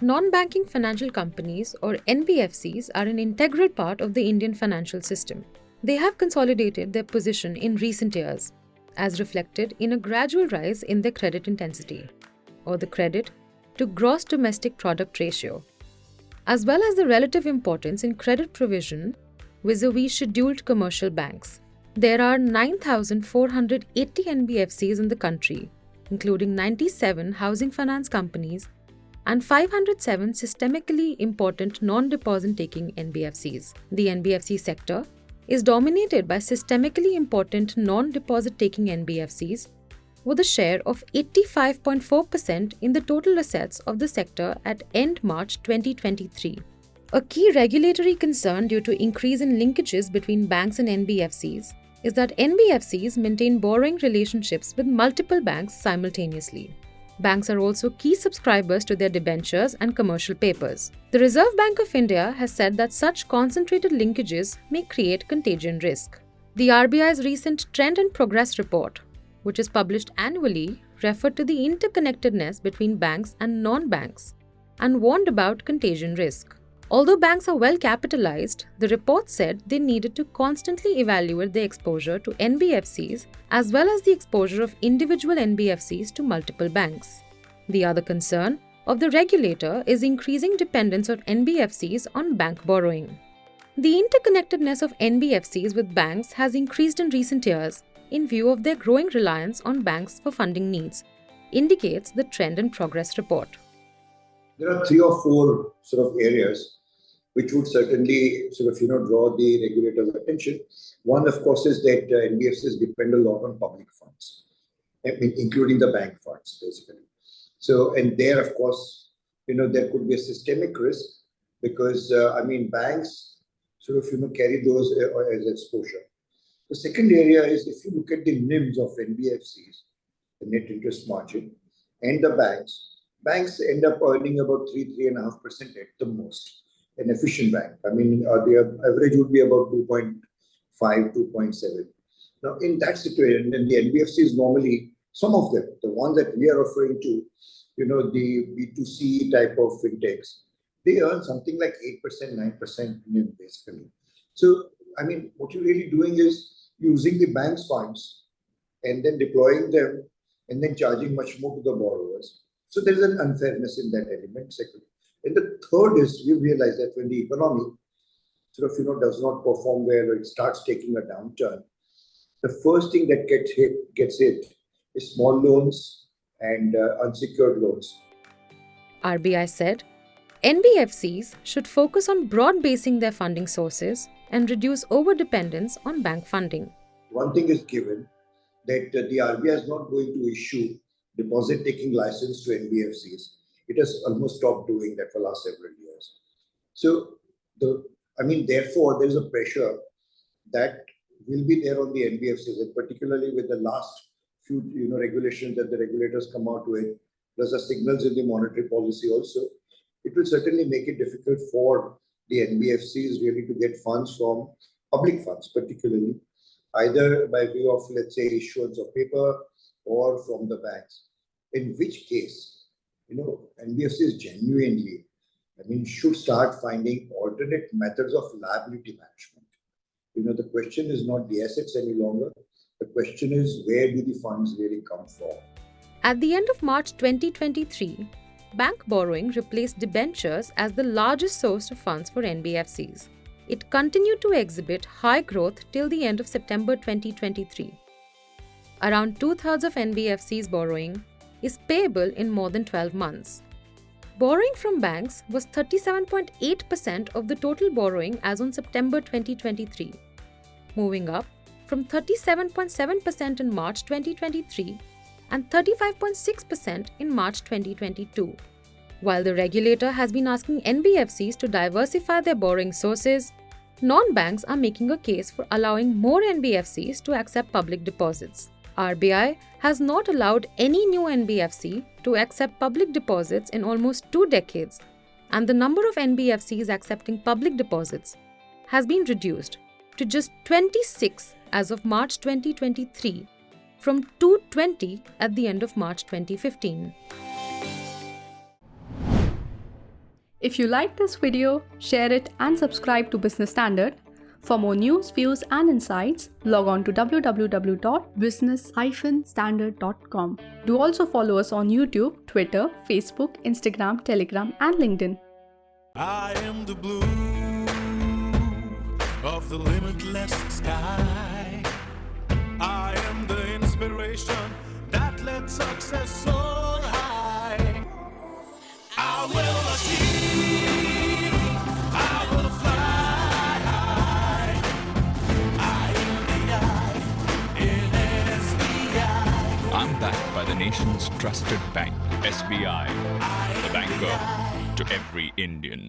Non-banking financial companies or NBFCs are an integral part of the Indian financial system. They have consolidated their position in recent years, as reflected in a gradual rise in their credit intensity, or the credit to gross domestic product ratio, as well as the relative importance in credit provision vis-a-vis scheduled commercial banks. There are 9,480 NBFCs in the country, including 97 housing finance companies and 507 systemically important non-deposit taking NBFCs. The NBFC sector is dominated by systemically important non-deposit taking NBFCs with a share of 85.4% in the total assets of the sector at end March 2023. A key regulatory concern due to increase in linkages between banks and NBFCs is that NBFCs maintain borrowing relationships with multiple banks simultaneously. Banks are also key subscribers to their debentures and commercial papers. The Reserve Bank of India has said that such concentrated linkages may create contagion risk. The RBI's recent Trend and Progress report, which is published annually, referred to the interconnectedness between banks and non-banks and warned about contagion risk. Although banks are well capitalized, the report said they needed to constantly evaluate their exposure to NBFCs as well as the exposure of individual NBFCs to multiple banks. The other concern of the regulator is increasing dependence of NBFCs on bank borrowing. The interconnectedness of NBFCs with banks has increased in recent years in view of their growing reliance on banks for funding needs, indicates the Trend and Progress report. There are 3 or 4 sort of areas which would certainly draw the regulator's attention. One, of course, is that NBFCs depend a lot on public funds, including the bank funds, basically. So, and there, of course, there could be a systemic risk because, banks carry those as exposure. The second area is if you look at the NIMs of NBFCs, the net interest margin, and the banks end up earning about 3.5% at the most. An efficient bank. The average would be about 2.5, 2.7. Now, in that situation, then the NBFCs normally, some of them, the ones that we are referring to, the B2C type of fintechs, they earn something like 8%, 9% NIM basically. So, what you're really doing is using the bank's funds and then deploying them and then charging much more to the borrowers. So there is an unfairness in that element, second. And the third is we realize that when the economy does not perform well or it starts taking a downturn, the first thing that gets hit is small loans and unsecured loans. RBI said NBFCs should focus on broad-basing their funding sources and reduce over-dependence on bank funding. One thing is given that the RBI is not going to issue deposit-taking license to NBFCs. It has almost stopped doing that for the last several years. So, therefore, there is a pressure that will be there on the NBFCs, and particularly with the last few, regulations that the regulators come out with, plus the signals in the monetary policy also. It will certainly make it difficult for the NBFCs really to get funds from public funds, particularly either by way of, let's say, issuance of paper or from the banks. In which case, NBFCs genuinely, should start finding alternate methods of liability management. The question is not the assets any longer. The question is, where do the funds really come from? At the end of March 2023, bank borrowing replaced debentures as the largest source of funds for NBFCs. It continued to exhibit high growth till the end of September 2023. Around 2/3 of NBFCs' borrowing is payable in more than 12 months. Borrowing from banks was 37.8% of the total borrowing as on September 2023, moving up from 37.7% in March 2023 and 35.6% in March 2022. While the regulator has been asking NBFCs to diversify their borrowing sources, non-banks are making a case for allowing more NBFCs to accept public deposits. RBI has not allowed any new NBFC to accept public deposits in almost 2 decades, and the number of NBFCs accepting public deposits has been reduced to just 26 as of March 2023 from 220 at the end of March 2015. If you like this video, share it and subscribe to Business Standard. For more news, views and insights, log on to www.business-standard.com. Do also follow us on YouTube, Twitter, Facebook, Instagram, Telegram and LinkedIn. I am the blue of the limitless sky. I am the inspiration that lets success soar high. I will achieve, I will fly high. I am the I in SBI. I'm backed by the nation's trusted bank, SBI, the banker to every Indian.